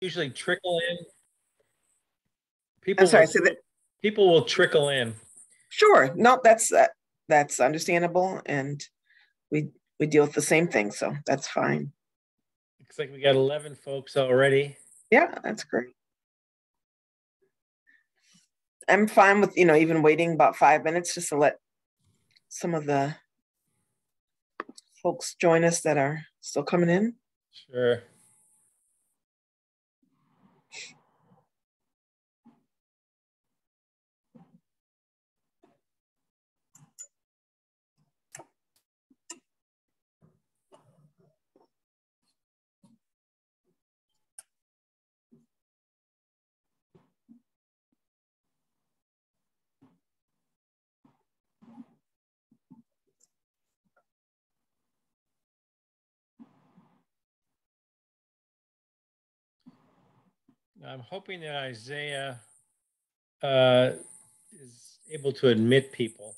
usually trickle in. I'm sorry, so that People will trickle in. sure. No, that's understandable, and we deal with the same thing, so that's fine. Looks like we got 11 folks already. Yeah, that's great. I'm fine with, even waiting about 5 minutes just to let some of the folks join us that are still coming in. Sure. I'm hoping that Isaiah is able to admit people.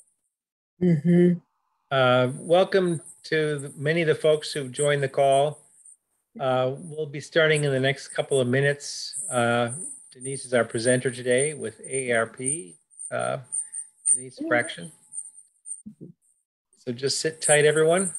Mm-hmm. Welcome to many of the folks who've joined the call. We'll be starting in the next couple of minutes. Denise is our presenter today with AARP, Denise Fraction. So just sit tight, everyone.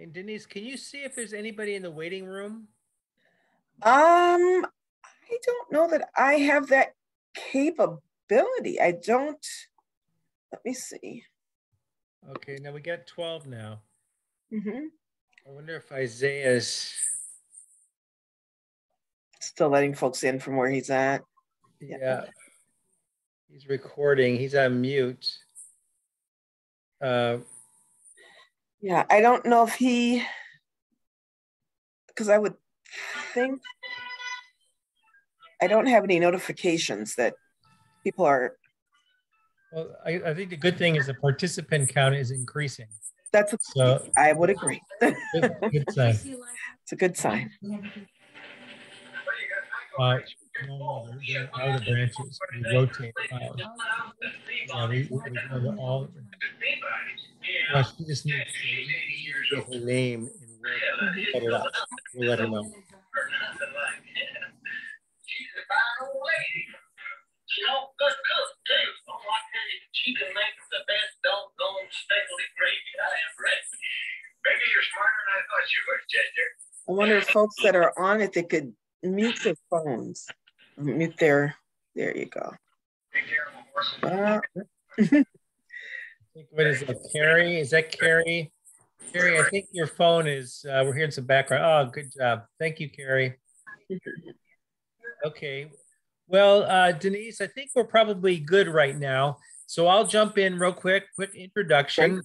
And Denise, can you see if there's anybody in the waiting room? I don't know that I have that capability. I don't. Let me see. Okay, now we got 12 now. Mm-hmm. I wonder if Isaiah's Still letting folks in from where he's at. Yeah. He's recording. He's on mute. Yeah, I don't know if he, because I would think I don't have any notifications that people are. Well, I think the good thing is the participant count is increasing. So I would agree. Good sign. It's a good sign. No, they're out of the branches. We rotate. Yeah, we go to all. Well, she just needs to get her name and where to set it up. We'll let her know. She's a fine old lady. She don't good cook too. Oh, I tell you, she can make the best doggone speckled gravy I ever had. Maybe you're smarter than I thought you were, Ginger. I wonder if folks that are on it, they could mute their phones. Mute their. There you go. What is that, Carrie? Is that Carrie? Carrie, I think your phone is. We're hearing some background. Oh, good job. Thank you, Carrie. Okay. Well, Denise, I think we're probably good right now. So I'll jump in real quick introduction.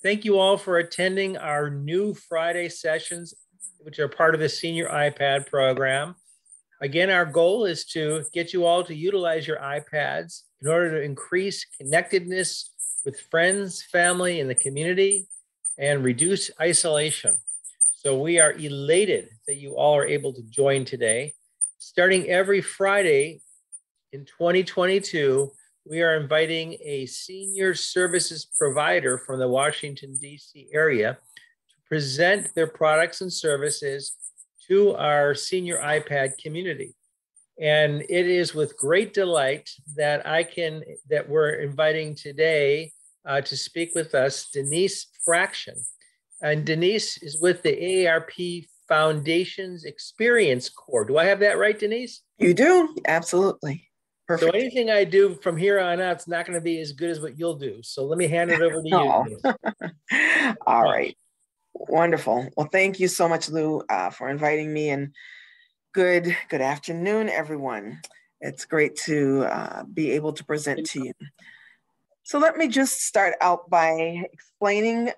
Thank you all for attending our new Friday sessions, which are part of the Senior iPad program. Again, our goal is to get you all to utilize your iPads in order to increase connectedness with friends, family, and the community, and reduce isolation. So we are elated that you all are able to join today. Starting every Friday in 2022, we are inviting a senior services provider from the Washington, D.C. area to present their products and services to our senior iPad community. And it is with great delight that we're inviting today to speak with us, Denise Fraction. And Denise is with the AARP Foundation's Experience Corps. Do I have that right, Denise? You do, absolutely. Perfect. So anything I do from here on out, it's not going to be as good as what you'll do. So let me hand it over to you. All right. Wonderful. Well, thank you so much, Lou, for inviting me, and good afternoon, everyone. It's great to be able to present to you. So let me just start out by explaining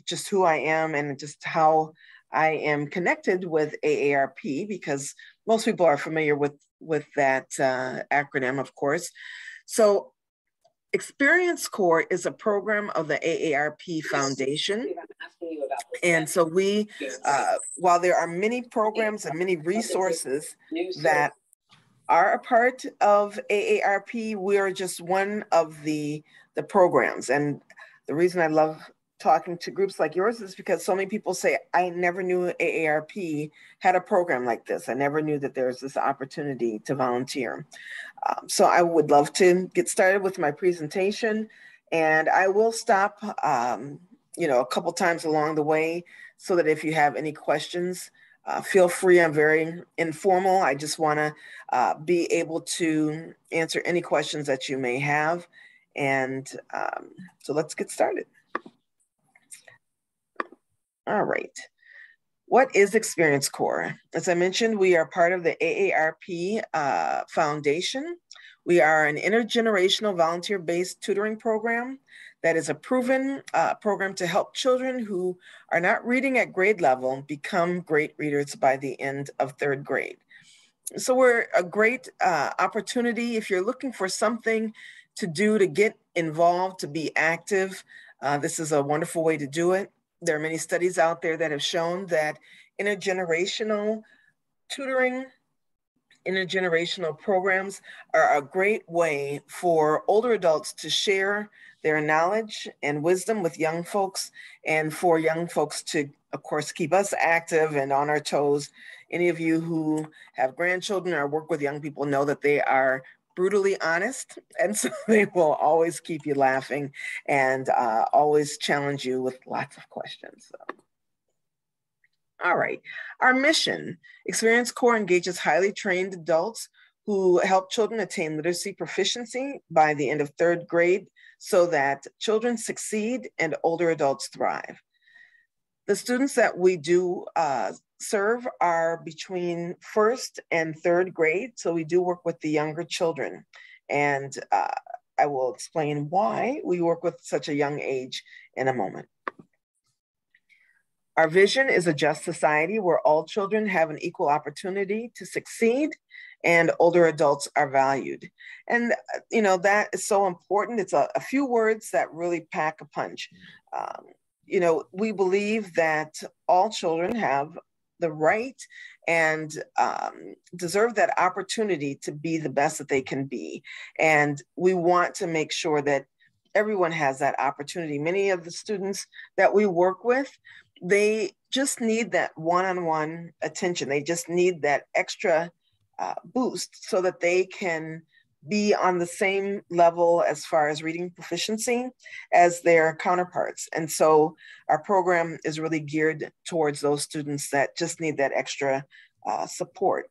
just who I am and just how I am connected with AARP, because most people are familiar with with that acronym, of course. So Experience Corps is a program of the AARP Foundation. And so we, while there are many programs and many resources that are a part of AARP, we are just one of the programs. And the reason I love talking to groups like yours is because so many people say, I never knew AARP had a program like this. I never knew that there was this opportunity to volunteer. So I would love to get started with my presentation, and I will stop, a couple times along the way so that if you have any questions, feel free. I'm very informal. I just want to be able to answer any questions that you may have. And so let's get started. All right. What is Experience Corps? As I mentioned, we are part of the AARP Foundation. We are an intergenerational volunteer-based tutoring program that is a proven program to help children who are not reading at grade level become great readers by the end of 3rd grade. So we're a great opportunity if you're looking for something to do to get involved, to be active. This is a wonderful way to do it. There are many studies out there that have shown that intergenerational tutoring, intergenerational programs are a great way for older adults to share their knowledge and wisdom with young folks, and for young folks to, of course, keep us active and on our toes. Any of you who have grandchildren or work with young people know that they are brutally honest, and so they will always keep you laughing and always challenge you with lots of questions. So. All right, our mission. Experience Corps engages highly trained adults who help children attain literacy proficiency by the end of 3rd grade so that children succeed and older adults thrive. The students that we do serve are between 1st and 3rd grade, so we do work with the younger children. And I will explain why we work with such a young age in a moment. Our vision is a just society where all children have an equal opportunity to succeed and older adults are valued. And, that is so important. It's a few words that really pack a punch. We believe that all children have the right and deserve that opportunity to be the best that they can be. And we want to make sure that everyone has that opportunity. Many of the students that we work with, they just need that one-on-one attention. They just need that extra boost so that they can be on the same level as far as reading proficiency as their counterparts. And so our program is really geared towards those students that just need that extra support.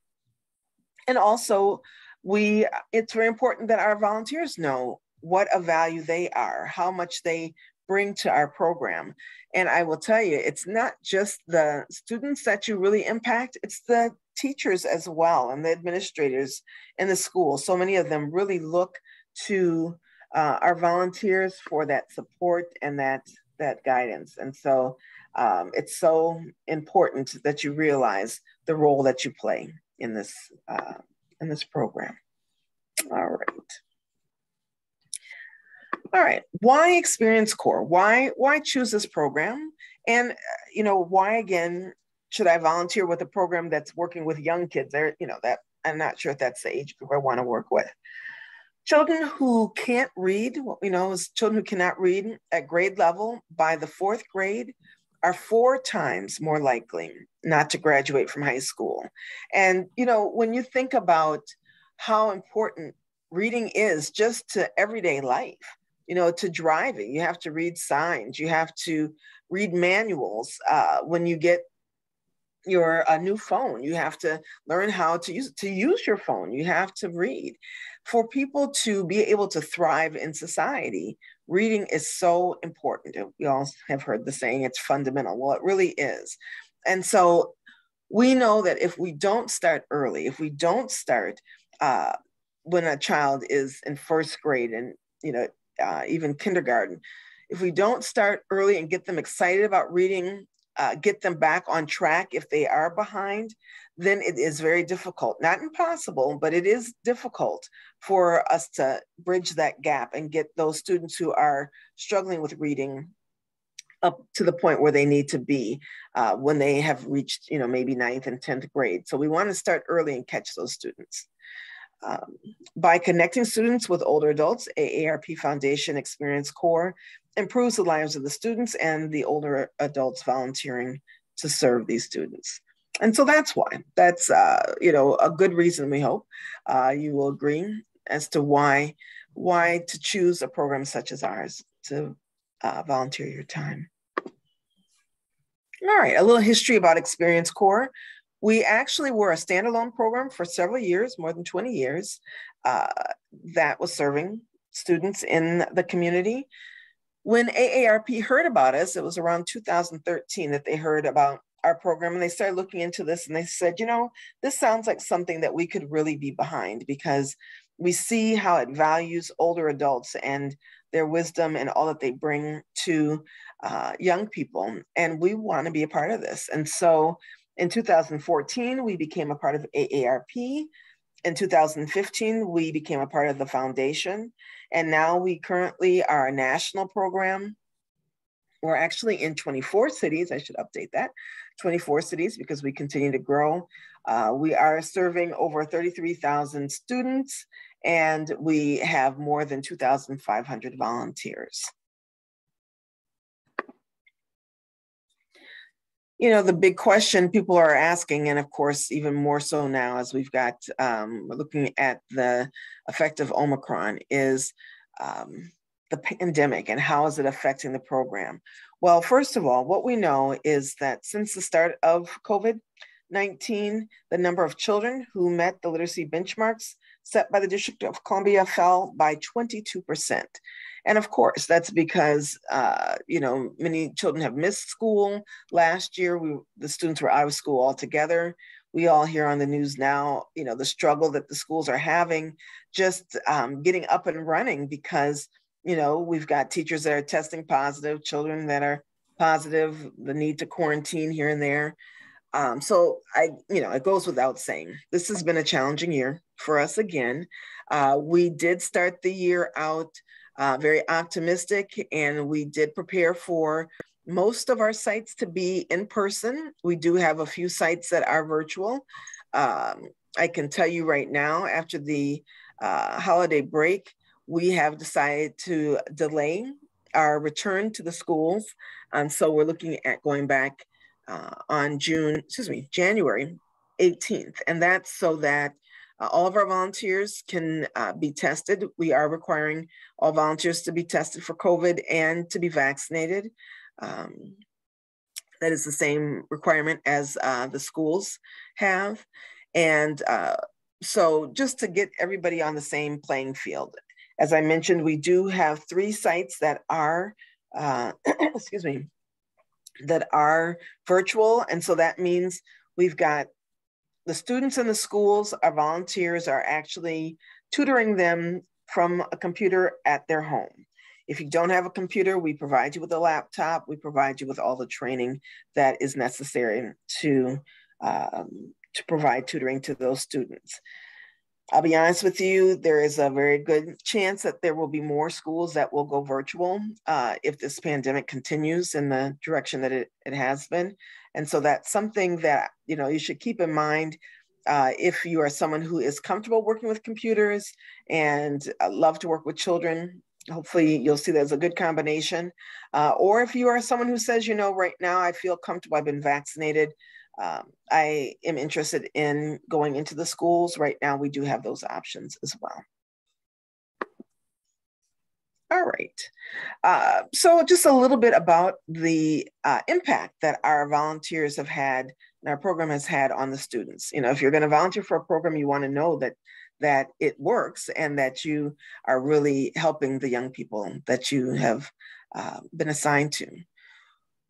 And also, it's very important that our volunteers know what a value they are, how much they bring to our program. And I will tell you, it's not just the students that you really impact, it's the teachers as well and the administrators in the school. So many of them really look to our volunteers for that support and that guidance. And so it's so important that you realize the role that you play in this program. All right, why Experience Corps? Why choose this program? And why again should I volunteer with a program that's working with young kids? That I'm not sure if that's the age group I want to work with. Children who can't read, what we know is children who cannot read at grade level by the 4th grade are 4 times more likely not to graduate from high school. And when you think about how important reading is just to everyday life, to driving, you have to read signs, you have to read manuals. When you get your new phone, you have to learn how to use your phone. You have to read. For people to be able to thrive in society, reading is so important. We all have heard the saying, it's fundamental. Well, it really is. And so we know that if we don't start early, if we don't start when a child is in 1st grade and even kindergarten, if we don't start early and get them excited about reading get them back on track if they are behind, then it is very difficult. Not impossible, but it is difficult for us to bridge that gap and get those students who are struggling with reading up to the point where they need to be when they have reached, maybe 9th and 10th grade. So we want to start early and catch those students. By connecting students with older adults, AARP Foundation Experience Corps improves the lives of the students and the older adults volunteering to serve these students. And so that's why. That's, a good reason, we hope. You will agree as to why to choose a program such as ours to volunteer your time. All right, a little history about Experience Corps. We actually were a standalone program for several years, more than 20 years, that was serving students in the community. When AARP heard about us, it was around 2013 that they heard about our program, and they started looking into this, and they said, this sounds like something that we could really be behind, because we see how it values older adults and their wisdom and all that they bring to young people. And we want to be a part of this. And so in 2014, we became a part of AARP. In 2015, we became a part of the foundation. And now we currently are a national program. We're actually in 24 cities. I should update that. 24 cities, because we continue to grow. We are serving over 33,000 students, and we have more than 2,500 volunteers. The big question people are asking, and of course, even more so now as we've got, we're looking at the effect of Omicron, is the pandemic and how is it affecting the program? Well, first of all, what we know is that since the start of COVID-19, the number of children who met the literacy benchmarks set by the District of Columbia fell by 22%. And of course, that's because, many children have missed school. Last year, the students were out of school altogether. We all hear on the news now, the struggle that the schools are having, just getting up and running, because, we've got teachers that are testing positive, children that are positive, the need to quarantine here and there. So it goes without saying, this has been a challenging year for us again. We did start the year out very optimistic, and we did prepare for most of our sites to be in person. We do have a few sites that are virtual. I can tell you right now, after the holiday break, we have decided to delay our return to the schools. And so we're looking at going back on January 18th. And that's so that all of our volunteers can be tested. We are requiring all volunteers to be tested for COVID and to be vaccinated. That is the same requirement as the schools have. And so just to get everybody on the same playing field, as I mentioned, we do have 3 sites that are, that are virtual. And so that means we've got the students in the schools, our volunteers are actually tutoring them from a computer at their home. If you don't have a computer, we provide you with a laptop. We provide you with all the training that is necessary to provide tutoring to those students. I'll be honest with you, there is a very good chance that there will be more schools that will go virtual if this pandemic continues in the direction that it has been. And so that's something that, you should keep in mind if you are someone who is comfortable working with computers and love to work with children. Hopefully you'll see that as a good combination. Or if you are someone who says, right now I feel comfortable, I've been vaccinated, I am interested in going into the schools. Right now, we do have those options as well. All right. So just a little bit about the impact that our volunteers have had and our program has had on the students. If you're going to volunteer for a program, you want to know that it works and that you are really helping the young people that you have been assigned to.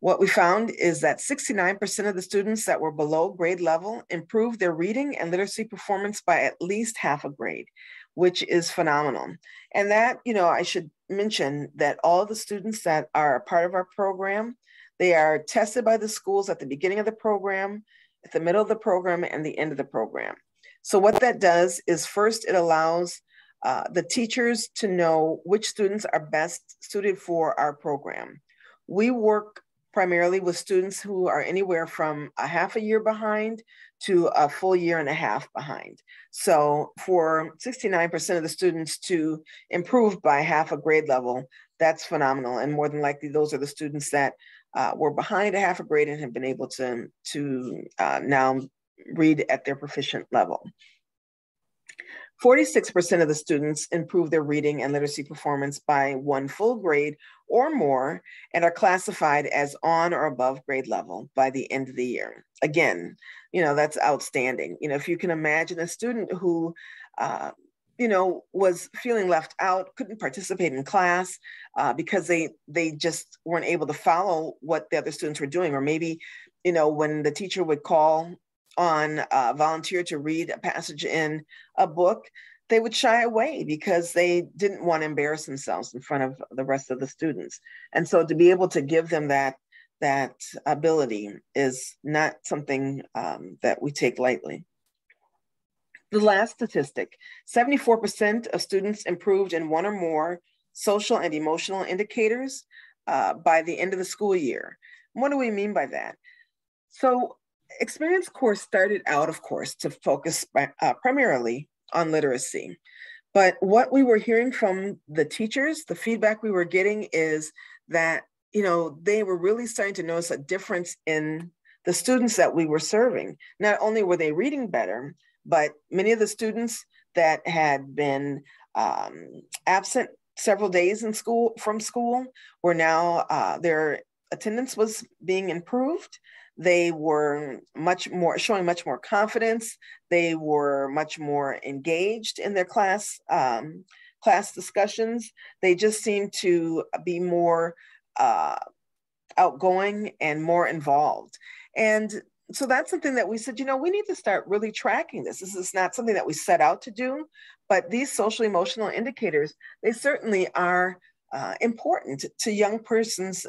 What we found is that 69% of the students that were below grade level improved their reading and literacy performance by at least half a grade, which is phenomenal. And that, I should mention that all the students that are a part of our program, They are tested by the schools at the beginning of the program, at the middle of the program, and the end of the program. So what that does is first it allows the teachers to know which students are best suited for our program. We work primarily with students who are anywhere from a half a year behind to a full year and a half behind. So for 69% of the students to improve by half a grade level, that's phenomenal. And more than likely, those are the students that were behind a half a grade and have been able to now read at their proficient level. 46% of the students improve their reading and literacy performance by 1 full grade or more and are classified as on or above grade level by the end of the year. Again, that's outstanding. If you can imagine a student who, was feeling left out, couldn't participate in class because they just weren't able to follow what the other students were doing. Or maybe, when the teacher would call on a volunteer to read a passage in a book, they would shy away because they didn't want to embarrass themselves in front of the rest of the students. And so to be able to give them that ability is not something that we take lightly. The last statistic, 74% of students improved in 1 or more social and emotional indicators by the end of the school year. What do we mean by that? So Experience Course started out, of course, to focus primarily on literacy. But what we were hearing from the teachers, the feedback we were getting is that, they were really starting to notice a difference in the students that we were serving. Not only were they reading better, but many of the students that had been absent several days from school were now, their attendance was being improved. They were showing much more confidence. They were much more engaged in their class discussions. They just seemed to be more outgoing and more involved. And so that's something that we said, we need to start really tracking this. This is not something that we set out to do, but these social emotional indicators, they certainly are important to young persons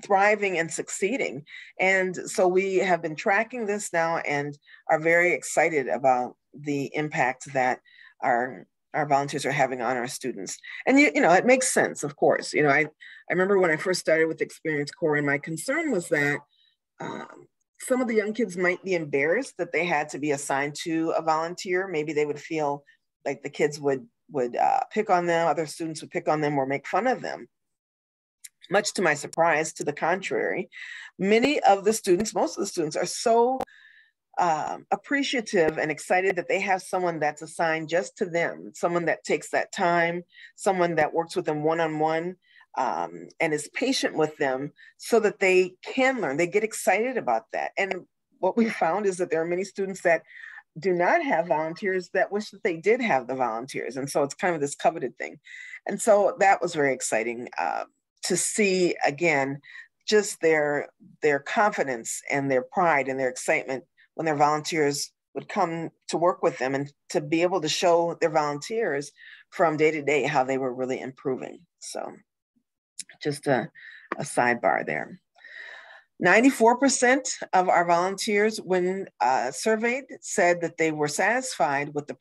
thriving and succeeding. And so we have been tracking this now and are very excited about the impact that our volunteers are having on our students. And it makes sense, of course. I remember when I first started with Experience Corps, and my concern was that some of the young kids might be embarrassed that they had to be assigned to a volunteer. Maybe they would feel like the kids would pick on them, other students would pick on them or make fun of them. Much to my surprise, to the contrary, most of the students are so appreciative and excited that they have someone that's assigned just to them, someone that takes that time, someone that works with them one-on-one and is patient with them so that they can learn. They get excited about that. And what we found is that there are many students that do not have volunteers that wish that they did have the volunteers. And so it's kind of this coveted thing. And so that was very exciting to see, again, just their confidence and their pride and their excitement when their volunteers would come to work with them, and to be able to show their volunteers from day to day how they were really improving. So just a sidebar there. 94% of our volunteers, when surveyed, said that they were satisfied with the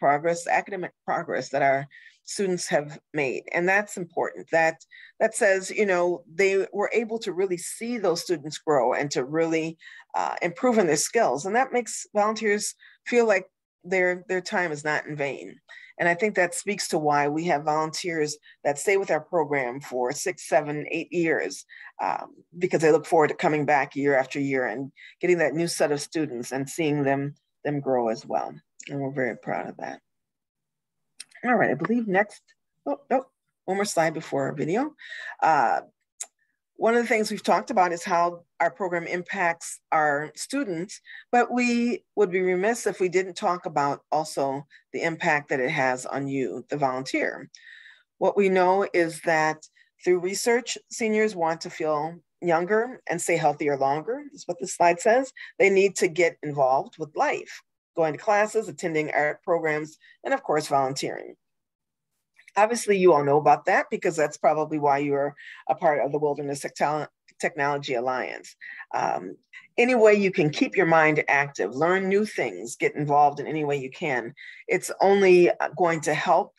academic progress that our students have made. And that's important. That says, they were able to really see those students grow and to really improve in their skills. And that makes volunteers feel like their time is not in vain. And I think that speaks to why we have volunteers that stay with our program for 6, 7, 8 years, because they look forward to coming back year after year and getting that new set of students and seeing them grow as well. And we're very proud of that. All right, I believe next, one more slide before our video. One of the things we've talked about is how our program impacts our students, but we would be remiss if we didn't talk about also the impact that it has on you, the volunteer. What we know is that through research, seniors want to feel younger and stay healthier longer, is what this slide says. They need to get involved with life, going to classes, attending art programs, and of course, volunteering. Obviously, you all know about that because that's probably why you're a part of the Wilderness Technology Alliance. Any way you can keep your mind active, learn new things, get involved in any way you can, it's only going to help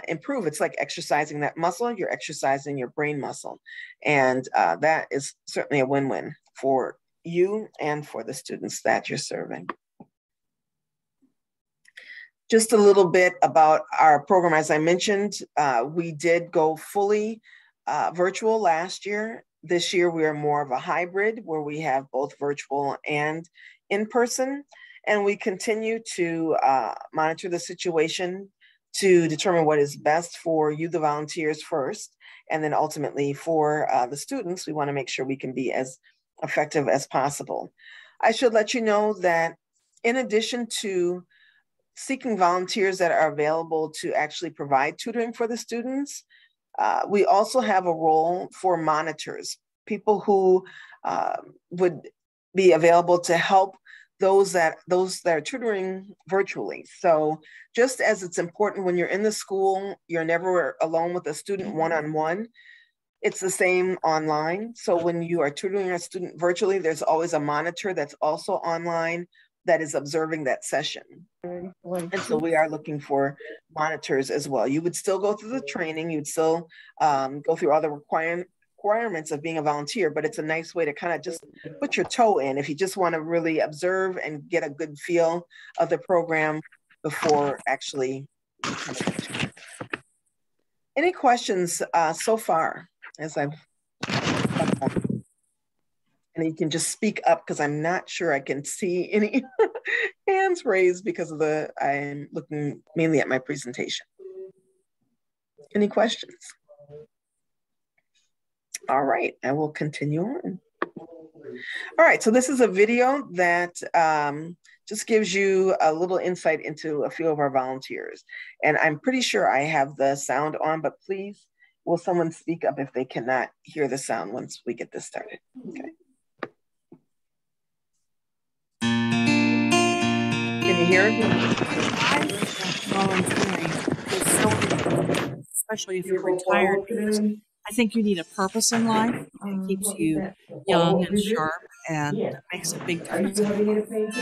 improve. It's like exercising that muscle, you're exercising your brain muscle. And that is certainly a win-win for you and for the students that you're serving. Just a little bit about our program. As I mentioned, we did go fully virtual last year. This year, we are more of a hybrid where we have both virtual and in-person. And we continue to monitor the situation to determine what is best for you, the volunteers first, and then ultimately for the students, we want to make sure we can be as effective as possible. I should let you know that in addition to seeking volunteers that are available to actually provide tutoring for the students, we also have a role for monitors, people who would be available to help those that are tutoring virtually. So just as it's important when you're in the school, you're never alone with a student one-on-one, it's the same online. So when you are tutoring a student virtually, there's always a monitor that's also online that is observing that session. And so we are looking for monitors as well. You would still go through the training, you'd still go through all the requirements of being a volunteer, but it's a nice way to kind of just put your toe in if you just want to really observe and get a good feel of the program before actually becoming a tutor. Any questions so far as I've and you can just speak up because I'm not sure I can see any hands raised because of I'm looking mainly at my presentation. Any questions? All right, I will continue on. All right, so this is a video that just gives you a little insight into a few of our volunteers. And I'm pretty sure I have the sound on, but please, will someone speak up if they cannot hear the sound once we get this started? Okay. Can you hear it? Volunteering is so important, especially if you're retired, because I think you need a purpose in life. It keeps you young and sharp, and it makes a big difference in your life.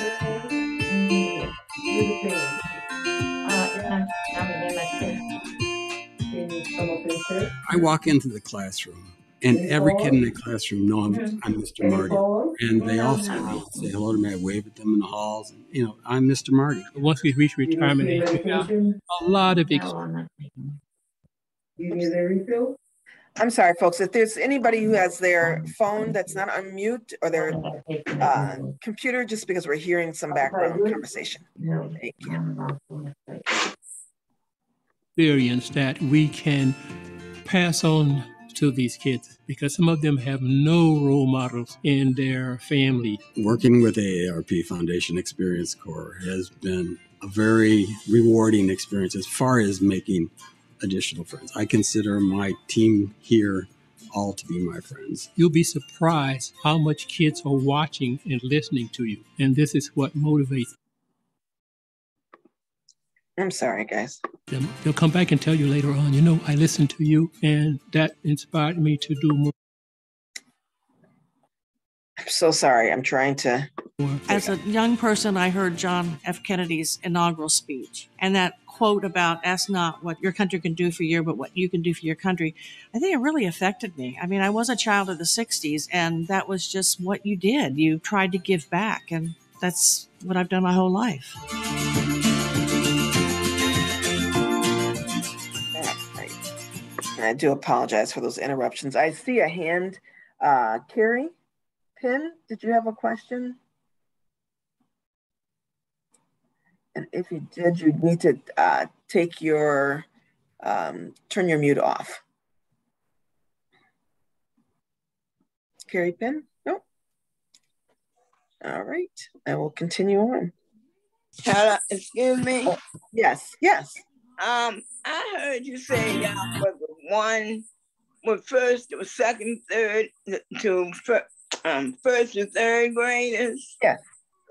I walk into the classroom, and every kid in the classroom knows I'm Mr. Marty. And they all see me and say hello to me. I wave at them in the halls. And, you know, I'm Mr. Marty. Once we reach retirement age, we have a lot of experience. I'm sorry, folks. If there's anybody who has their phone that's not on mute or their computer, just because we're hearing some background conversation. Thank you. Experience that we can pass on to these kids, because some of them have no role models in their family. Working with AARP Foundation Experience Corps has been a very rewarding experience as far as making additional friends. I consider my team here all to be my friends. You'll be surprised how much kids are watching and listening to you, and this is what motivates I'm sorry, guys. them. They'll come back and tell you later on, you know, I listened to you, and that inspired me to do more. I'm so sorry. I'm trying to. As a young person, I heard John F. Kennedy's inaugural speech, and that quote about ask not what your country can do for you, but what you can do for your country. I think it really affected me. I mean, I was a child of the 60s, and that was just what you did. You tried to give back, and that's what I've done my whole life. I do apologize for those interruptions. I see a hand. Carrie Pin, did you have a question? And if you did, you need to take your, turn your mute off. Carrie Pin? Nope. All right, I will continue on. Hello, excuse me. Oh, yes, yes. I heard you say y'all was one with first to second, third to first to third graders. Yes.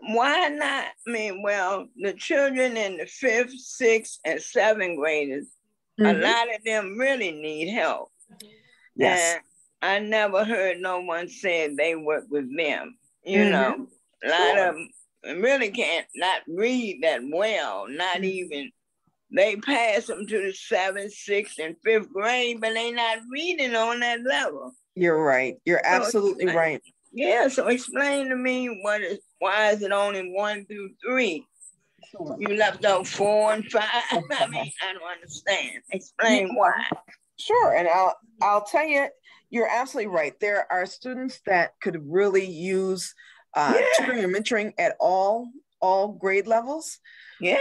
Why not? I mean, well, the children in the 5th, 6th, and 7th graders, a lot of them really need help. Yes. And I never heard no one say they work with them. You know, a lot of them really can't not read that well, not even. They pass them to the 7th, 6th, and 5th grade, but they not reading on that level. You're right. You're absolutely right. Yeah, so explain to me why is it only 1 through 3? Sure. You left out 4 and 5. I mean, I don't understand. Explain why. Sure, and I'll tell you, you're absolutely right. There are students that could really use tutoring and mentoring at all grade levels. Yeah.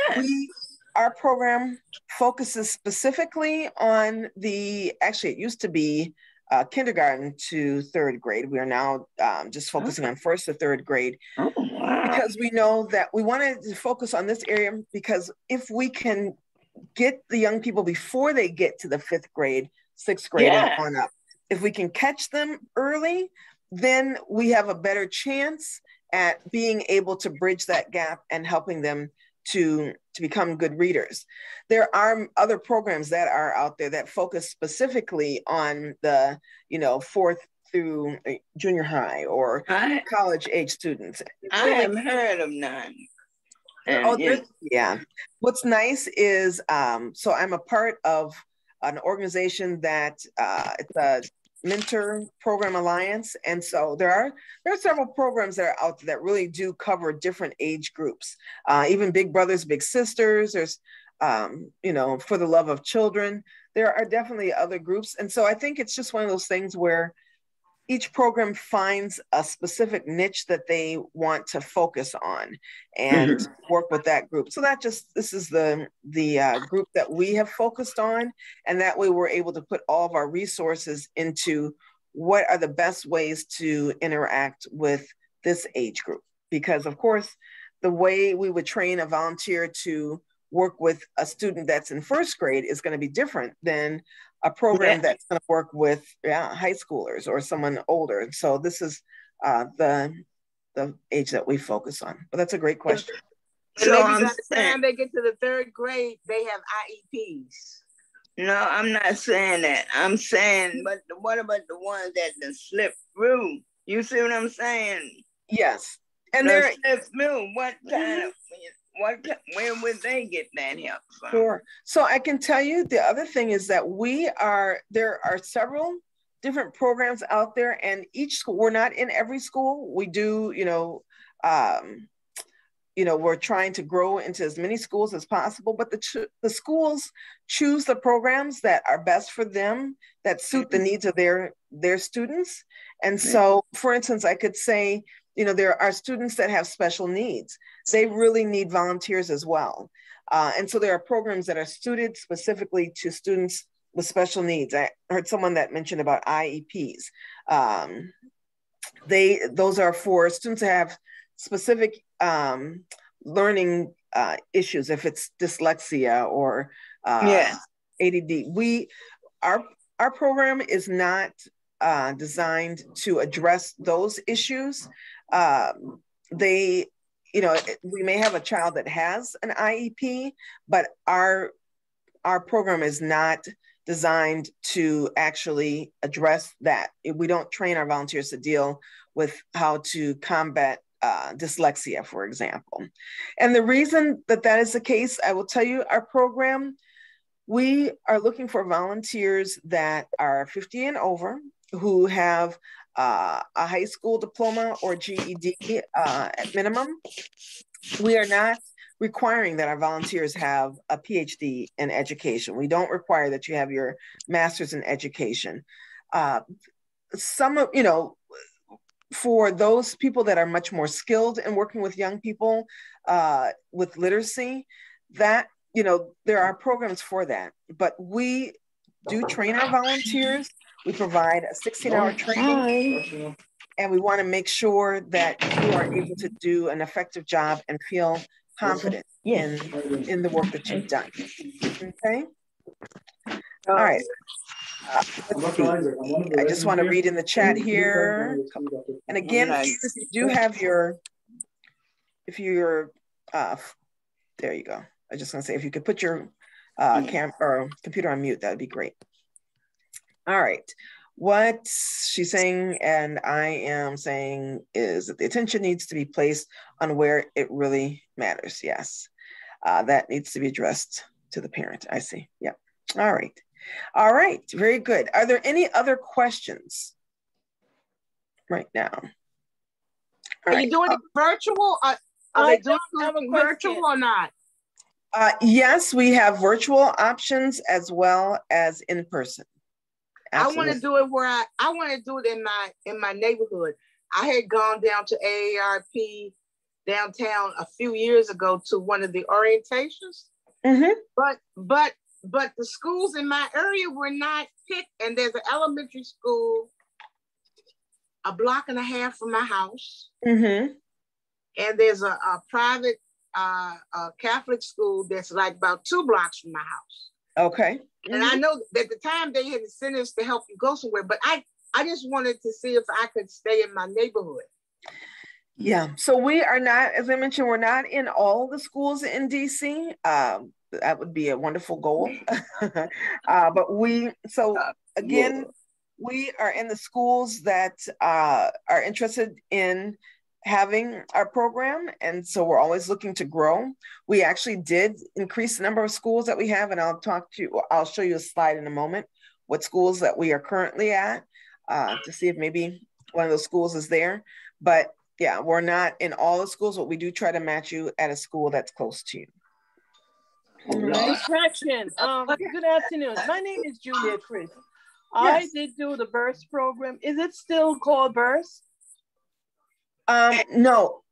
Our program focuses specifically on actually it used to be kindergarten to 3rd grade. We are now just focusing on 1st to 3rd grade. Oh, wow. Because we know that we wanted to focus on this area, because if we can get the young people before they get to the 5th grade, 6th grade and on up, if we can catch them early, then we have a better chance at being able to bridge that gap and helping them to become good readers. There are other programs that are out there that focus specifically on the 4th through junior high or college age students. I haven't heard of none. Yeah. What's nice is, so I'm a part of an organization that it's a Mentor Program Alliance. And so there are several programs that are out there that really do cover different age groups, even Big Brothers, Big Sisters. There's, For the Love of Children. There are definitely other groups. And so I think it's just one of those things where each program finds a specific niche that they want to focus on and work with that group. So this is the group that we have focused on. And that way we're able to put all of our resources into what are the best ways to interact with this age group. Because of course, the way we would train a volunteer to work with a student that's in 1st grade is going to be different than a program that's going to work with high schoolers or someone older. So this is the age that we focus on. But that's a great question. So by the time they get to the 3rd grade, they have IEPs. No, I'm not saying that. I'm saying, but what about the ones that slip through? You see what I'm saying? Yes. And they're slip through. What kind of... where would they get that help from? Sure. So I can tell you the other thing is that there are several different programs out there, and each school, we're not in every school. We do, we're trying to grow into as many schools as possible, but the schools choose the programs that are best for them, that suit the needs of their students. And so, for instance, I could say, there are students that have special needs. They really need volunteers as well. And so there are programs that are suited specifically to students with special needs. I heard someone that mentioned about IEPs. Those are for students that have specific learning issues, if it's dyslexia or ADD. Our program is not designed to address those issues. We may have a child that has an IEP, but our program is not designed to actually address that. We don't train our volunteers to deal with how to combat dyslexia, for example. And the reason that is the case, I will tell you, our program, we are looking for volunteers that are 50 and over, who have a high school diploma or GED at minimum. We are not requiring that our volunteers have a PhD in education. We don't require that you have your master's in education. For those people that are much more skilled in working with young people with literacy, that, there are programs for that. But we do train our volunteers. We provide a 16-hour training, and we want to make sure that you are able to do an effective job and feel confident in the work that you've done. Okay? All right. Let's see. I just want to read in the chat here. And again, if you do have there you go. I just want to say, if you could put your or computer on mute, that would be great. All right. What she's saying and I am saying is that the attention needs to be placed on where it really matters. Yes, that needs to be addressed to the parent. I see. Yeah. All right. All right. Very good. Are there any other questions right now? Are you doing it virtual? Are they doing it virtual or not? Yes, we have virtual options as well as in person. Absolutely. I want to do it where I want to do it in my neighborhood. I had gone down to AARP downtown a few years ago to one of the orientations, but the schools in my area were not picked. And there's an elementary school a block and a half from my house, and there's a private Catholic school that's like about 2 blocks from my house. Okay. And I know that at the time they had incentives to help you go somewhere, but I just wanted to see if I could stay in my neighborhood. Yeah. So we are not, as I mentioned, we're not in all the schools in DC. That would be a wonderful goal. But we are in the schools that are interested in having our program. And so we're always looking to grow. We actually did increase the number of schools that we have. And I'll show you a slide in a moment, what schools that we are currently at to see if maybe one of those schools is there. But yeah, we're not in all the schools, but we do try to match you at a school that's close to you. Distraction. Good afternoon. My name is Julia Chris. I did do the BURST program. Is it still called BURST? No,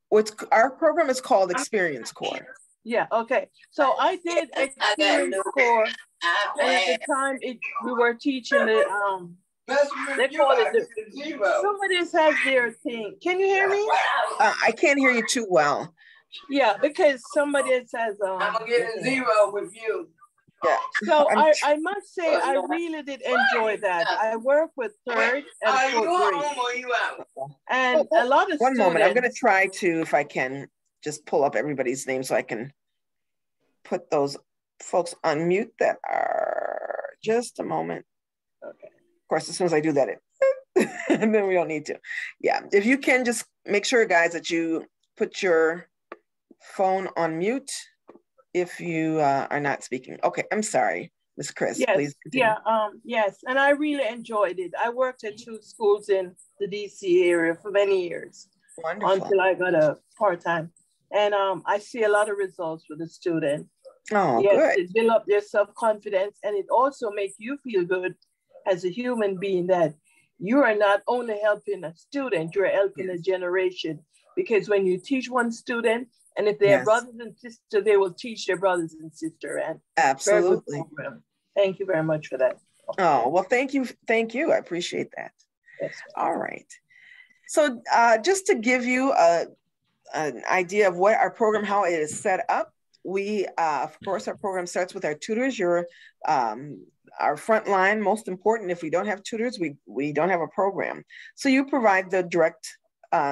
our program is called Experience Corps. Yeah, okay. So I did Experience Corps, and at the time we were teaching the they call it somebody has their thing. Can you hear me? I can't hear you too well. Yeah, because somebody says I'm gonna get a 0 with you. Yeah. So I must say I really did enjoy that. I work with 3rd and 4th grade. And a lot of One moment, I'm gonna try to, if I can, just pull up everybody's name so I can put those folks on mute that are, just a moment. Okay. Of course, as soon as I do that, and then we don't need to. Yeah, if you can just make sure, guys, that you put your phone on mute if you are not speaking. Okay, I'm sorry, Ms. Chris, yes, please continue. Yeah, yes, and I really enjoyed it. I worked at 2 schools in the DC area for many years. Wonderful. Until I got a part-time. And I see a lot of results with the student. Oh, yes, good. It build up their self-confidence, and it also makes you feel good as a human being that you are not only helping a student, you're helping a generation. Because when you teach one student, and if they have brothers and sisters, they will teach their brothers and sisters. And absolutely. Thank you very much for that. Oh, well, thank you. Thank you. I appreciate that. Yes. All right. So just to give you an idea of what our program, how it is set up, we, of course, our program starts with our tutors. You're our front line, most important. If we don't have tutors, we don't have a program. So you provide the direct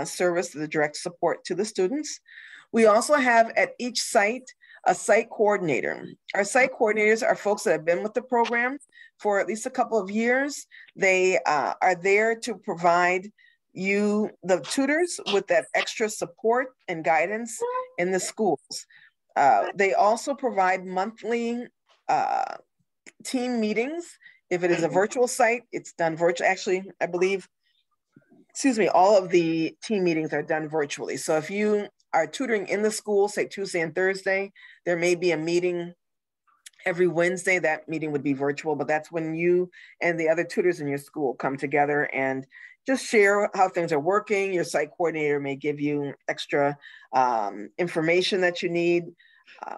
service, the direct support to the students. We also have at each site a site coordinator. Our site coordinators are folks that have been with the program for at least a couple of years. They are there to provide you, the tutors, with that extra support and guidance in the schools. They also provide monthly team meetings. If it is a virtual site, it's done virtual. Actually, I believe, all of the team meetings are done virtually. So if you are tutoring in the school, say Tuesday and Thursday, there may be a meeting every Wednesday. That meeting would be virtual, but that's when you and the other tutors in your school come together and just share how things are working. Your site coordinator may give you extra information that you need,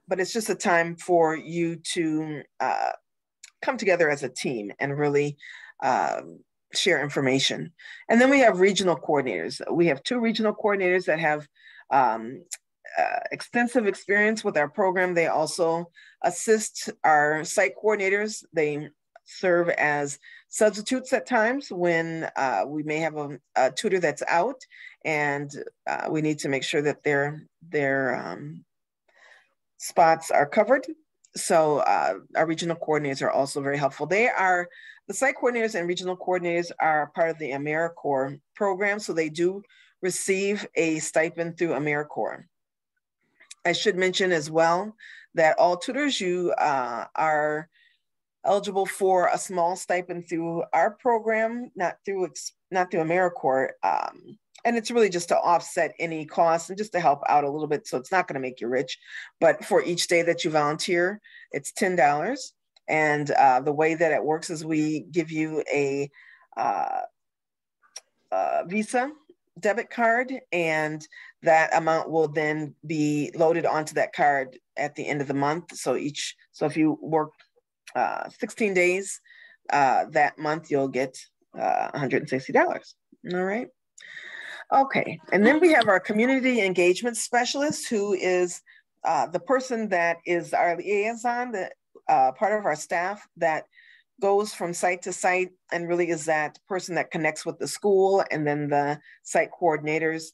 but it's just a time for you to come together as a team and really share information. And then we have regional coordinators. We have 2 regional coordinators that have extensive experience with our program. They also assist our site coordinators. They serve as substitutes at times when we may have a tutor that's out, and we need to make sure that their spots are covered. So our regional coordinators are also very helpful. The site coordinators and regional coordinators are part of the AmeriCorps program, so they do receive a stipend through AmeriCorps. I should mention as well that all tutors, you are eligible for a small stipend through our program, not through AmeriCorps. And it's really just to offset any costs and just to help out a little bit. So it's not going to make you rich, but for each day that you volunteer, it's $10. And the way that it works is we give you a Visa debit card, and that amount will then be loaded onto that card at the end of the month. So if you work 16 days that month, you'll get $160. All right. Okay. And then we have our community engagement specialist, who is the person that is our liaison, part of our staff that goes from site to site and really is that person that connects with the school and then the site coordinators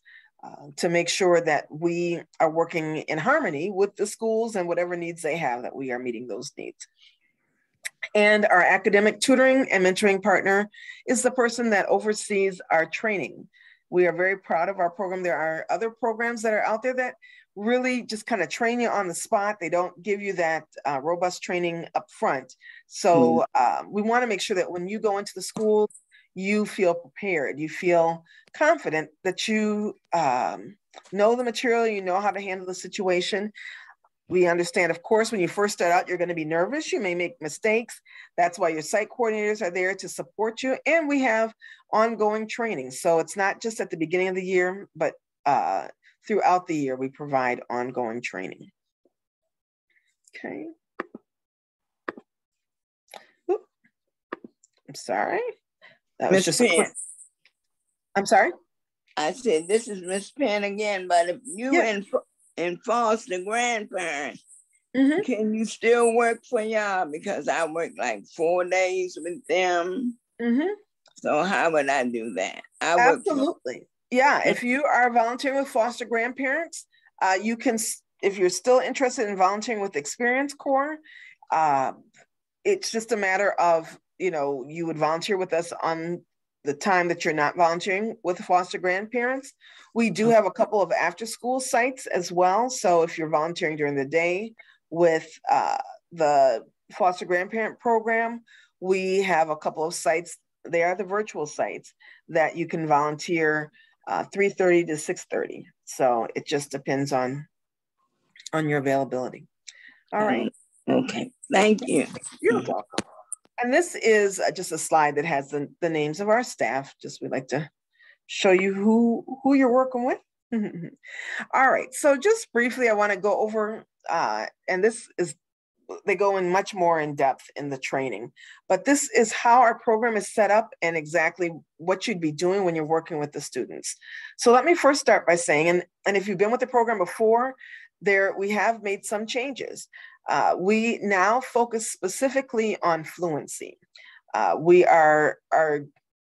to make sure that we are working in harmony with the schools and whatever needs they have, that we are meeting those needs. And our academic tutoring and mentoring partner is the person that oversees our training. We are very proud of our program. There are other programs that are out there that really just kind of train you on the spot. They don't give you that robust training up front. So we want to make sure that when you go into the school, you feel prepared, you feel confident that you know the material, you know how to handle the situation. We understand, of course, when you first start out, you're going to be nervous. You may make mistakes. That's why your site coordinators are there to support you. And we have ongoing training. So it's not just at the beginning of the year, but throughout the year, we provide ongoing training. Okay. Oop. I'm sorry. That was just a quick. I'm sorry? I said, this is Miss Penn again, but if you and foster grandparents, can you still work for y'all? Because I work like 4 days with them. So how would I do that? Absolutely. Yeah, if you are volunteering with foster grandparents, you can, if you're still interested in volunteering with Experience Corps, it's just a matter of, you would volunteer with us on the time that you're not volunteering with foster grandparents. We do have a couple of after-school sites as well. So if you're volunteering during the day with the foster grandparent program, we have a couple of sites. They are the virtual sites that you can volunteer 3:30 to 6:30. So it just depends on your availability. All right. Okay. Thank you. You're welcome. And this is just a slide that has the names of our staff. Just we'd like to show you who you're working with. All right. So just briefly, I want to go over, and they go in much more in depth in the training, but this is how our program is set up and exactly what you'd be doing when you're working with the students. So let me first start by saying, and if you've been with the program before, we have made some changes. We now focus specifically on fluency. Our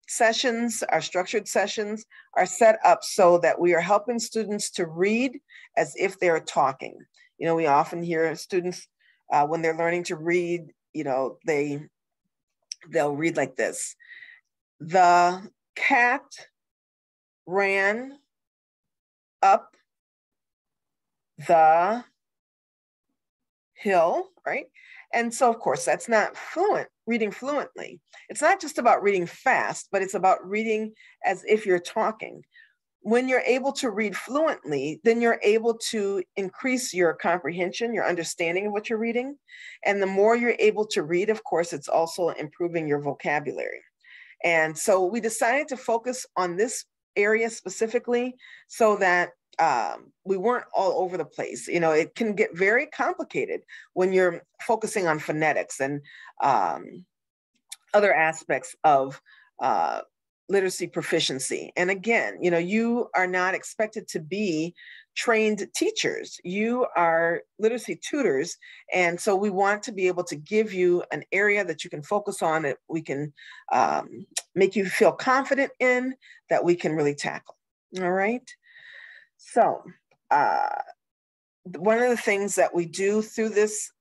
sessions, our structured sessions are set up so that we are helping students to read as if they're talking. We often hear students when they're learning to read, they'll read like this. The cat ran up the hill, right? And so, of course, that's not reading fluently. It's not just about reading fast, but it's about reading as if you're talking. When you're able to read fluently, then you're able to increase your comprehension, your understanding of what you're reading. And the more you're able to read, of course, it's also improving your vocabulary. And so we decided to focus on this area specifically so that we weren't all over the place. It can get very complicated when you're focusing on phonetics and other aspects of literacy proficiency. And again, you are not expected to be trained teachers. You are literacy tutors. And so we want to be able to give you an area that you can focus on, that we can make you feel confident in, that we can really tackle. All right. So one of the things that we do through this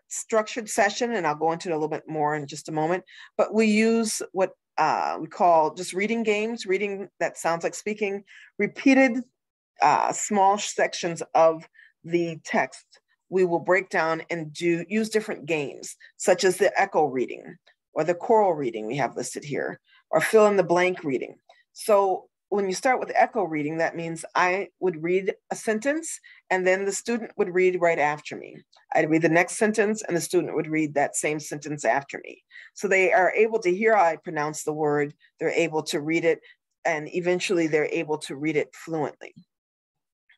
structured session, and I'll go into it a little bit more in just a moment, but we use what we call just reading games, reading that sounds like speaking, repeated small sections of the text. We will break down and use different games, such as the echo reading or the choral reading we have listed here, or fill in the blank reading. So when you start with echo reading, that means I would read a sentence and then the student would read right after me. I'd read the next sentence and the student would read that same sentence after me. So they are able to hear how I pronounce the word, they're able to read it, and eventually they're able to read it fluently.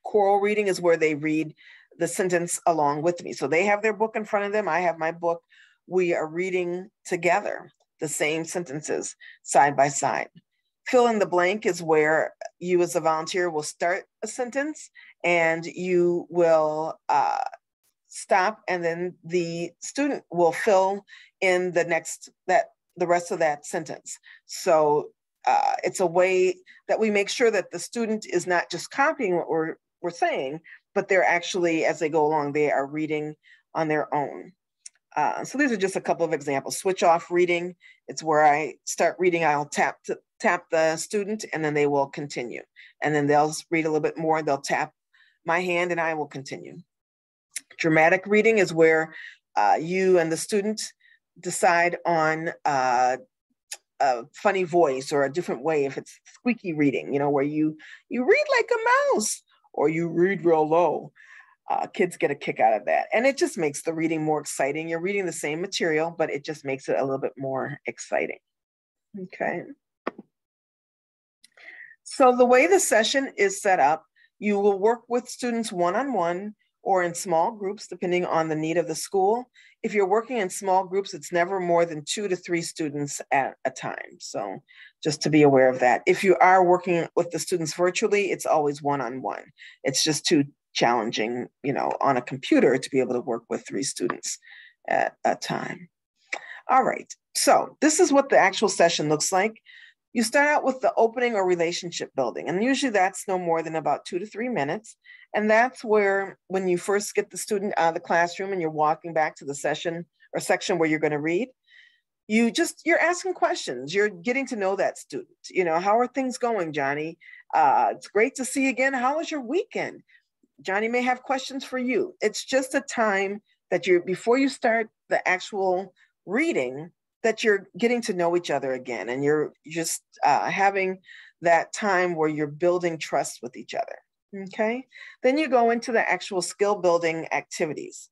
Choral reading is where they read the sentence along with me. So they have their book in front of them, I have my book. We are reading together the same sentences side by side. Fill in the blank is where you as a volunteer will start a sentence and you will stop, and then the student will fill in the rest of that sentence. So it's a way that we make sure that the student is not just copying what we're saying, but they're actually, as they go along, they are reading on their own. So these are just a couple of examples. Switch off reading, it's where I start reading, I'll tap the student and then they will continue. And then they'll read a little bit more, they'll tap my hand and I will continue. Dramatic reading is where you and the student decide on a funny voice or a different way. If it's squeaky reading, where you read like a mouse or you read real low. Kids get a kick out of that. And it just makes the reading more exciting. You're reading the same material, but it just makes it a little bit more exciting. Okay. So the way the session is set up, you will work with students one-on-one or in small groups, depending on the need of the school. If you're working in small groups, it's never more than 2 to 3 students at a time. So just to be aware of that. If you are working with the students virtually, it's always one-on-one. It's just too challenging, on a computer to be able to work with 3 students at a time. All right, so this is what the actual session looks like. You start out with the opening or relationship building, and usually that's no more than about 2 to 3 minutes. And that's where, when you first get the student out of the classroom and you're walking back to the session or section where you're going to read, you're asking questions. You're getting to know that student. How are things going, Johnny? It's great to see you again. How was your weekend? Johnny may have questions for you. It's just a time that before you start the actual reading, that you're getting to know each other again. And you're just having that time where you're building trust with each other. Okay. Then you go into the actual skill building activities.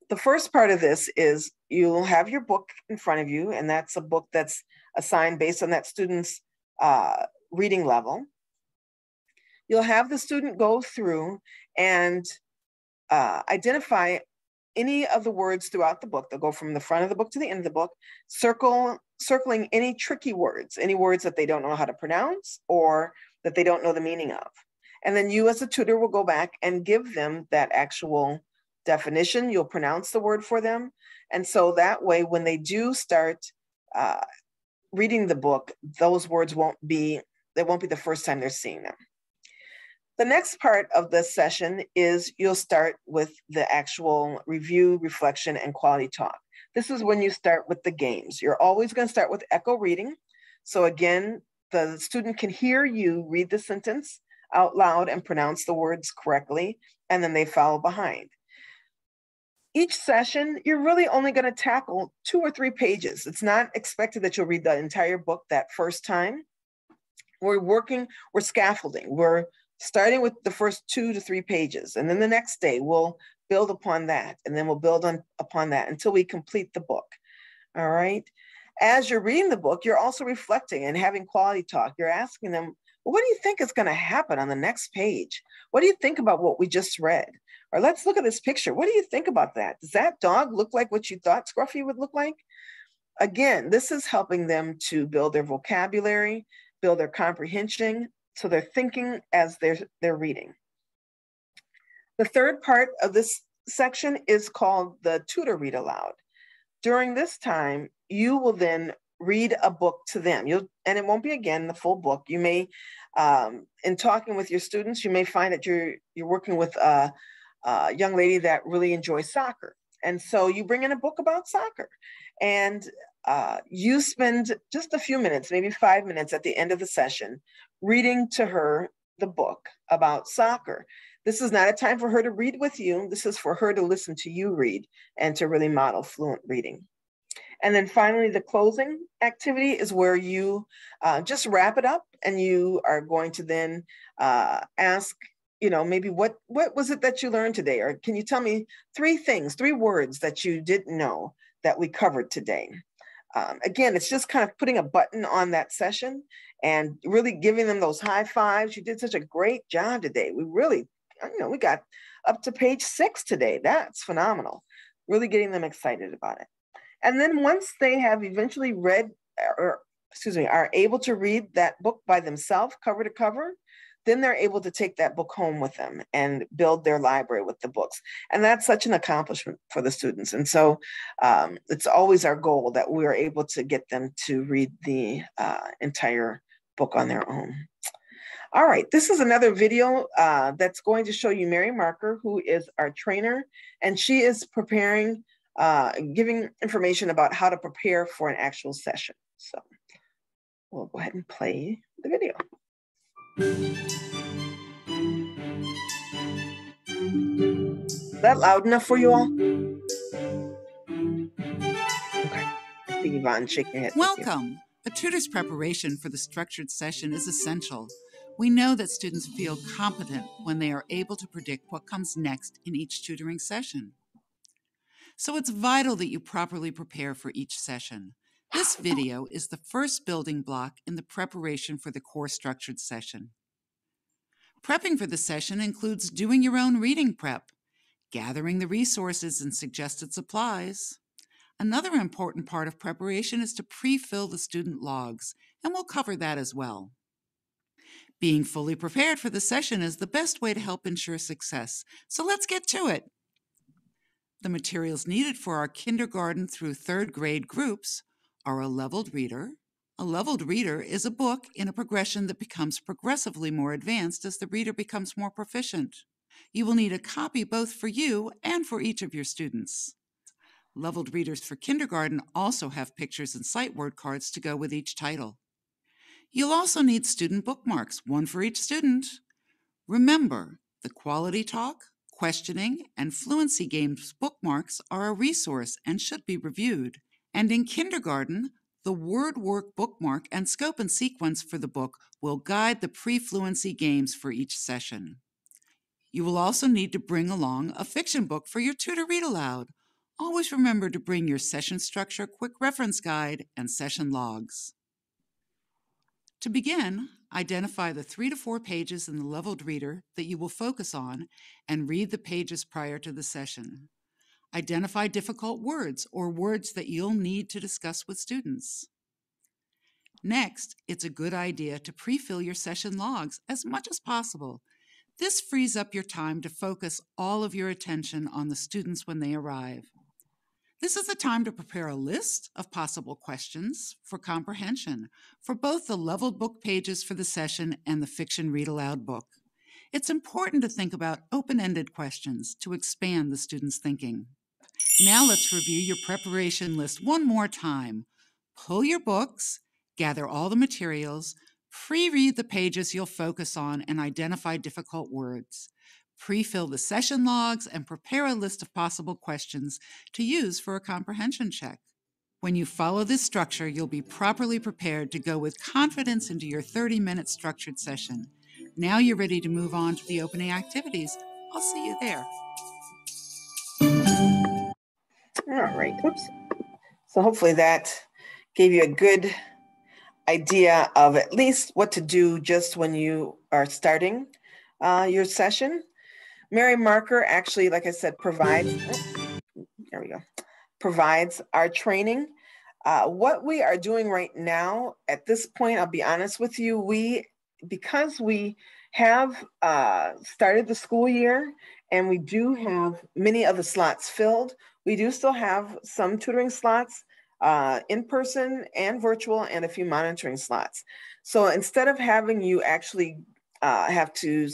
The first part of this is you'll have your book in front of you, and that's a book that's assigned based on that student's reading level. You'll have the student go through and identify any of the words throughout the book. They'll go from the front of the book to the end of the book, circling any tricky words, any words that they don't know how to pronounce or that they don't know the meaning of. And then you as a tutor will go back and give them that actual definition. You'll pronounce the word for them. And so that way, when they do start reading the book, those words won't be the first time they're seeing them. The next part of this session is you'll start with the actual review, reflection, and quality talk. This is when you start with the games. You're always going to start with echo reading. So again, the student can hear you read the sentence out loud and pronounce the words correctly, and then they follow behind. Each session, you're really only going to tackle 2 or 3 pages. It's not expected that you'll read the entire book that first time. We're scaffolding. We're starting with the first 2 to 3 pages. And then the next day we'll build upon that. And then we'll build upon that until we complete the book. All right. As you're reading the book, you're also reflecting and having quality talk. You're asking them, well, what do you think is going to happen on the next page? What do you think about what we just read? Or let's look at this picture. What do you think about that? Does that dog look like what you thought Scruffy would look like? Again, this is helping them to build their vocabulary, build their comprehension, so they're thinking as they're reading. The third part of this section is called the tutor read aloud. During this time, you will then read a book to them. And it won't be, again, the full book. You may, in talking with your students, you may find that you're working with a young lady that really enjoys soccer. And so you bring in a book about soccer, and you spend just a few minutes, maybe 5 minutes at the end of the session, reading to her the book about soccer. This is not a time for her to read with you. This is for her to listen to you read and to really model fluent reading. And then finally, the closing activity is where you just wrap it up, and you are going to then ask, maybe what was it that you learned today? Or can you tell me 3 things, 3 words that you didn't know that we covered today? Again, it's just kind of putting a button on that session and really giving them those high fives. You did such a great job today. We really, we got up to page 6 today. That's phenomenal. Really getting them excited about it. And then once they have eventually read, are able to read that book by themselves, cover to cover, then they're able to take that book home with them and build their library with the books. And that's such an accomplishment for the students. And so it's always our goal that we are able to get them to read the entire book on their own. All right, this is another video that's going to show you Mary Marker, who is our trainer, and she is preparing, giving information about how to prepare for an actual session. So we'll go ahead and play the video. Is that loud enough for you all? Okay. I see Yvonne shaking her head. Welcome. A tutor's preparation for the structured session is essential. We know that students feel competent when they are able to predict what comes next in each tutoring session. So it's vital that you properly prepare for each session. This video is the first building block in the preparation for the core structured session. Prepping for the session includes doing your own reading prep, gathering the resources and suggested supplies. Another important part of preparation is to pre-fill the student logs, and we'll cover that as well. Being fully prepared for the session is the best way to help ensure success, so let's get to it. The materials needed for our kindergarten through 3rd grade groups are a leveled reader. A leveled reader is a book in a progression that becomes progressively more advanced as the reader becomes more proficient. You will need a copy both for you and for each of your students. Leveled readers for kindergarten also have pictures and sight word cards to go with each title. You'll also need student bookmarks, one for each student. Remember, the Quality Talk, Questioning, and Fluency Games bookmarks are a resource and should be reviewed. And in kindergarten, the Word Work bookmark and scope and sequence for the book will guide the pre-fluency games for each session. You will also need to bring along a fiction book for your tutor read aloud. Always remember to bring your session structure, quick reference guide, and session logs. To begin, identify the 3 to 4 pages in the leveled reader that you will focus on and read the pages prior to the session. Identify difficult words or words that you'll need to discuss with students. Next, it's a good idea to pre-fill your session logs as much as possible. This frees up your time to focus all of your attention on the students when they arrive. This is the time to prepare a list of possible questions for comprehension for both the leveled book pages for the session and the fiction read aloud book. It's important to think about open-ended questions to expand the student's thinking. Now let's review your preparation list one more time. Pull your books, gather all the materials, pre-read the pages you'll focus on and identify difficult words. Pre-fill the session logs and prepare a list of possible questions to use for a comprehension check. When you follow this structure, you'll be properly prepared to go with confidence into your 30-minute structured session. Now you're ready to move on to the opening activities. I'll see you there. All right, oops. So hopefully that gave you a good idea of at least what to do just when you are starting your session. Mary Marker actually, like I said, provides our training. What we are doing right now at this point, I'll be honest with you, because we have started the school year and we do have many of the slots filled, we do still have some tutoring slots, in person and virtual, and a few monitoring slots. So instead of having you actually have to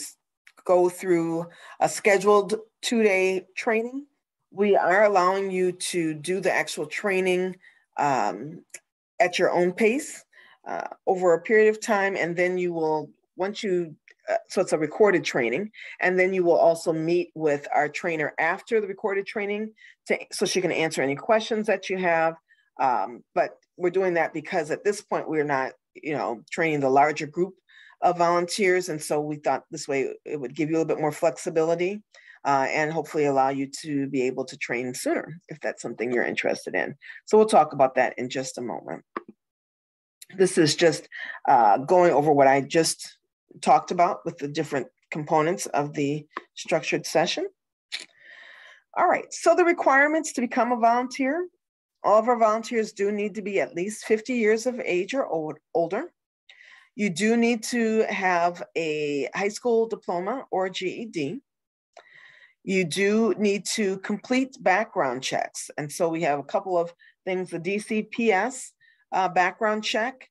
go through a scheduled 2-day training. We are allowing you to do the actual training at your own pace over a period of time. And then you will, so it's a recorded training. And then you will also meet with our trainer after the recorded training so she can answer any questions that you have. But we're doing that because at this point, we're not, training the larger group of volunteers. And so we thought this way it would give you a little bit more flexibility and hopefully allow you to be able to train sooner if that's something you're interested in. So we'll talk about that in just a moment. This is just going over what I just talked about with the different components of the structured session. All right, so the requirements to become a volunteer. All of our volunteers do need to be at least 50 years of age or older. You do need to have a high school diploma or GED. You do need to complete background checks. And so we have a couple of things, the DCPS background check.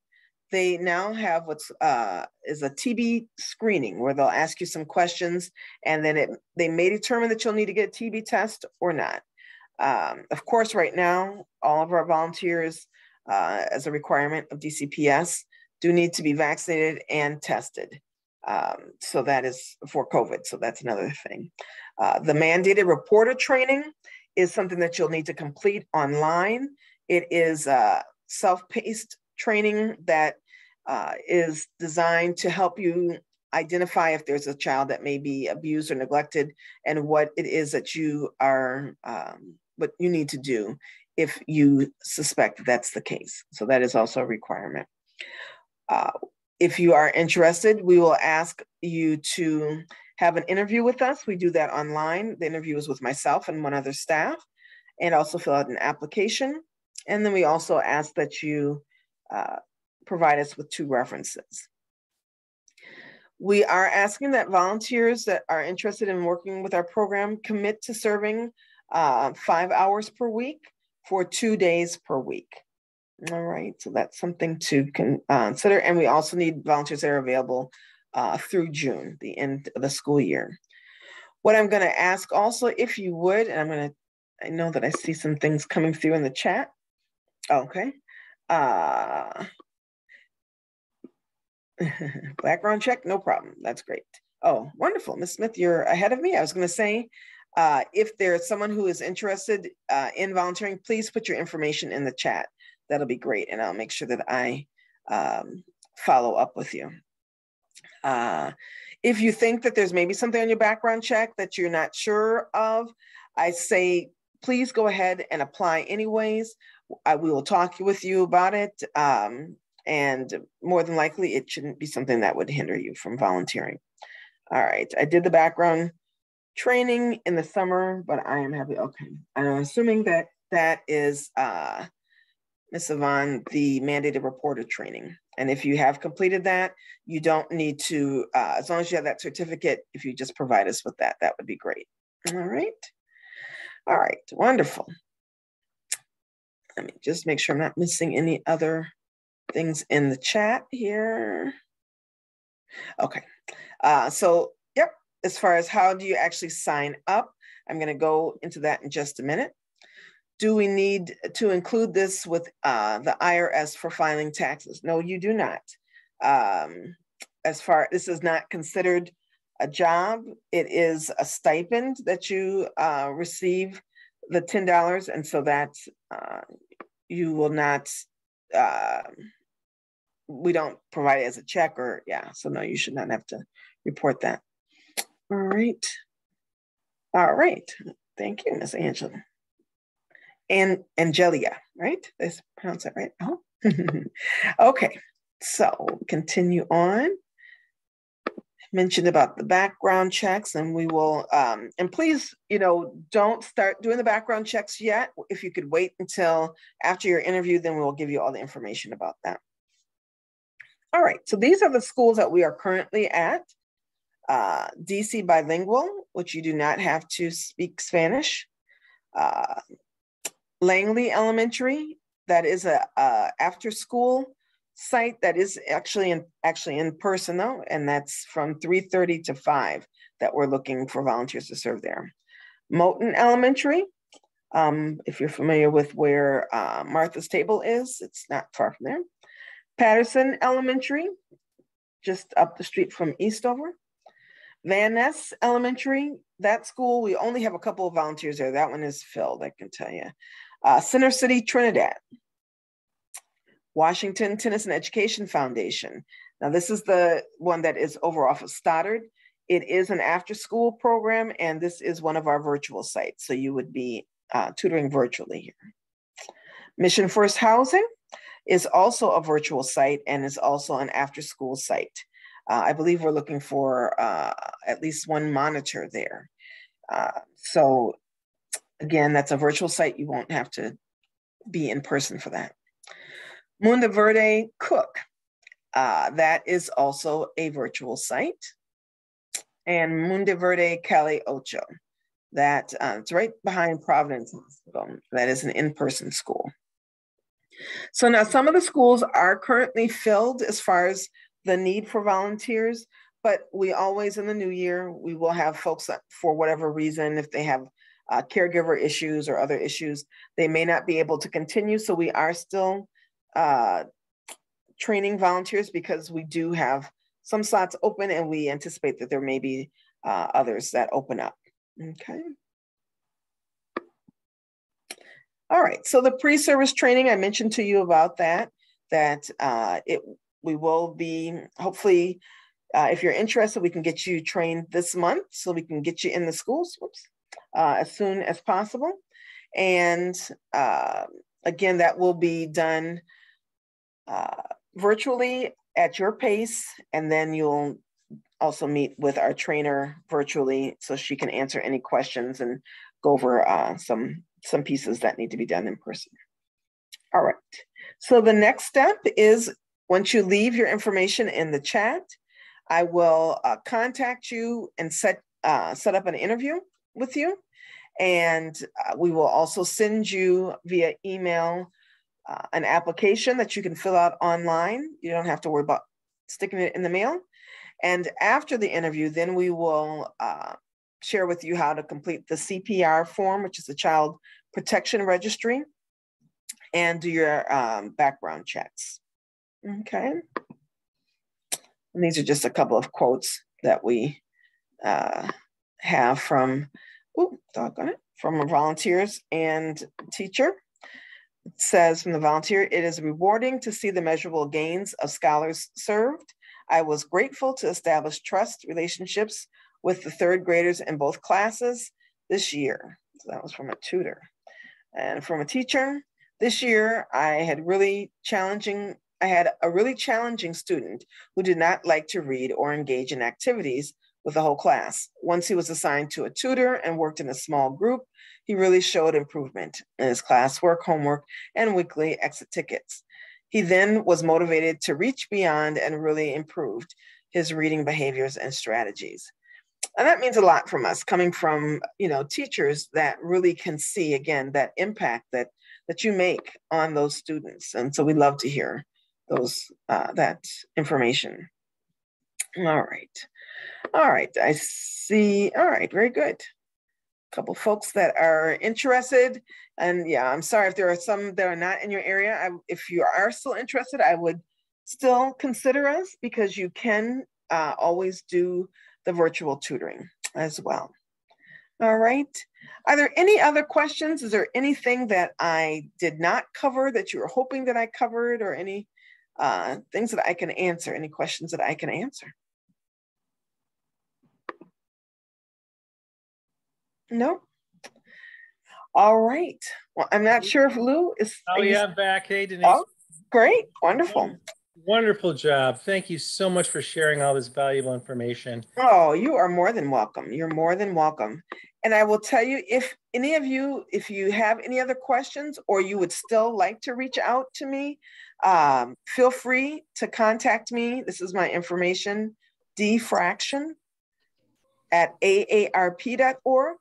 They now have what's is a TB screening where they'll ask you some questions and then they may determine that you'll need to get a TB test or not. Of course, right now, all of our volunteers, as a requirement of DCPS, do need to be vaccinated and tested. So that is for COVID. So that's another thing. The mandated reporter training is something that you'll need to complete online. It is self-paced training that is designed to help you identify if there's a child that may be abused or neglected and what it is that you are, what you need to do if you suspect that's the case. So that is also a requirement. If you are interested, we will ask you to have an interview with us. We do that online. The interview is with myself and one other staff, and also fill out an application. And then we also ask that you provide us with 2 references. We are asking that volunteers that are interested in working with our program commit to serving 5 hours per week for 2 days per week. All right, so that's something to consider. And we also need volunteers that are available through June, the end of the school year. What I'm gonna ask also, if you would, and I know that I see some things coming through in the chat. Okay. Background check, no problem, that's great. Oh, wonderful, Ms. Smith, you're ahead of me. I was gonna say, if there's someone who is interested in volunteering, please put your information in the chat. That'll be great, and I'll make sure that I follow up with you. If you think that there's maybe something on your background check that you're not sure of, I say, please go ahead and apply anyways. We will talk with you about it, and more than likely, it shouldn't be something that would hinder you from volunteering. All right, I did the background training in the summer, but I am happy. Okay, I'm assuming that that is Ms. Yvonne, the mandated reporter training. And if you have completed that, you don't need to, as long as you have that certificate, if you just provide us with that, that would be great. All right. All right, wonderful. Let me just make sure I'm not missing any other things in the chat here. Okay, so yep, as far as how do you actually sign up, I'm gonna go into that in just a minute. Do we need to include this with the IRS for filing taxes? No, you do not. This is not considered a job. It is a stipend that you receive, the $10, and so that's, you will not, we don't provide it as a check or, yeah, so no, you should not have to report that. All right. All right, thank you, Ms. Angela. And Angelia, right? Did I pronounce that right? Oh. Okay, so continue on. Mentioned about the background checks, and we will, and please, don't start doing the background checks yet. If you could wait until after your interview, then we'll give you all the information about that. All right, so these are the schools that we are currently at. DC Bilingual, which you do not have to speak Spanish. Langley Elementary, that is a after school site that is actually in person though, and that's from 3:30 to 5. that we're looking for volunteers to serve there. Moton Elementary, if you're familiar with where Martha's Table is, it's not far from there. Patterson Elementary, just up the street from Eastover. Van Ness Elementary, that school, we only have a couple of volunteers there. That one is filled, I can tell you. Center City, Trinidad. Washington Tennyson Education Foundation. Now this is the one that is over off of Stoddard. It is an after-school program, and this is one of our virtual sites. So you would be tutoring virtually here. Mission First Housing is also a virtual site and is also an after-school site. I believe we're looking for at least one monitor there. So again, that's a virtual site. You won't have to be in person for that. Mundo Verde Cook, that is also a virtual site. And Mundo Verde Cali Ocho, that it's right behind Providence Hospital. That is an in-person school. So now some of the schools are currently filled as far as the need for volunteers, but we always in the new year, we will have folks that for whatever reason, if they have caregiver issues or other issues, they may not be able to continue. So we are still training volunteers because we do have some slots open and we anticipate that there may be others that open up. Okay. All right, so the pre-service training, I mentioned to you about that we will be, hopefully, if you're interested, we can get you trained this month so we can get you in the schools as soon as possible. And again, that will be done virtually at your pace, and then you'll also meet with our trainer virtually so she can answer any questions and go over some pieces that need to be done in person. All right, so the next step is once you leave your information in the chat, I will contact you and set up an interview with you. And we will also send you via email an application that you can fill out online. You don't have to worry about sticking it in the mail. And after the interview, then we will share with you how to complete the CPR form, which is the Child Protection Registry, and do your background checks. Okay. And these are just a couple of quotes that we have from, from our volunteers and teacher. It says from the volunteer, "It is rewarding to see the measurable gains of scholars served. I was grateful to establish trust relationships with the third graders in both classes this year." So that was from a tutor. And from a teacher, "This year I had a really challenging student who did not like to read or engage in activities with the whole class. Once he was assigned to a tutor and worked in a small group, he really showed improvement in his classwork, homework, and weekly exit tickets. He then was motivated to reach beyond and really improved his reading behaviors and strategies." And that means a lot from us, coming from, teachers that really can see, again, that impact that you make on those students. And so we love to hear that information. All right, I see. All right, very good. A couple folks that are interested. And yeah, I'm sorry if there are some that are not in your area. If you are still interested, I would still consider us, because you can always do the virtual tutoring as well. All right. Are there any other questions? Is there anything that I did not cover that you were hoping that I covered, or any things that I can answer, any questions that I can answer? No? All right. Well, I'm not sure if Lou is. Oh, yeah, I'm back. Hey, Denise. Oh, great. Wonderful. Wonderful job. Thank you so much for sharing all this valuable information. Oh, you are more than welcome. You're more than welcome. And I will tell you, if any of you, if you have any other questions, or you would still like to reach out to me, feel free to contact me. This is my information, dfraction@aarp.org.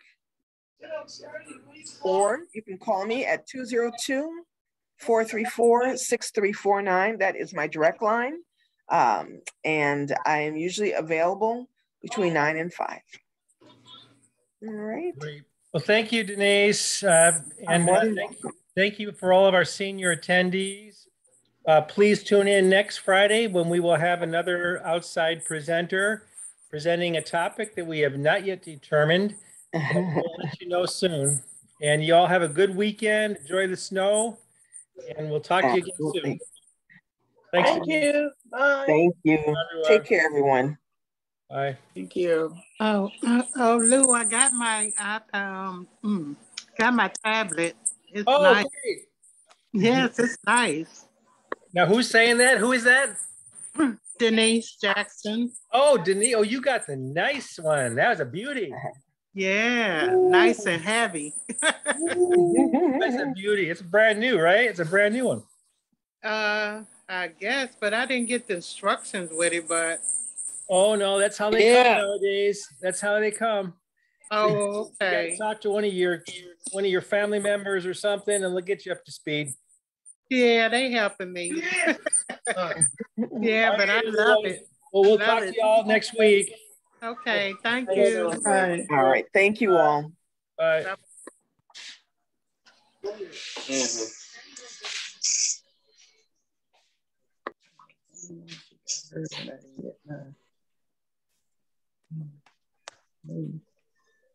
Or you can call me at 202-434-6349. That is my direct line. And I am usually available between 9 and 5. All right. Great. Well, thank you, Denise. Thank you for all of our senior attendees. Please tune in next Friday when we will have another outside presenter presenting a topic that we have not yet determined. We'll let you know soon. And you all have a good weekend. Enjoy the snow. And we'll talk to you again soon. Thanks. Thank you. Bye. Thank you. Take care, everyone. Bye. Thank you. Oh, Lou, I got my got my tablet. It's nice. Great. Yes, it's nice. Now, who's saying that? Who is that? Denise Jackson. Oh, Denise. Oh, you got the nice one. That was a beauty. Yeah, nice and heavy. That's a beauty. It's brand new, right? It's a brand new one. I guess, but I didn't get the instructions with it, but. Oh, no, that's how they come nowadays. That's how they come. Oh, okay. You gotta talk to one of your family members or something, and they'll get you up to speed. Yeah, they helping me. Yeah, but I love it. Well, we'll talk to you all next week. Okay, thank you. All right, thank you all. Bye. Mm-hmm.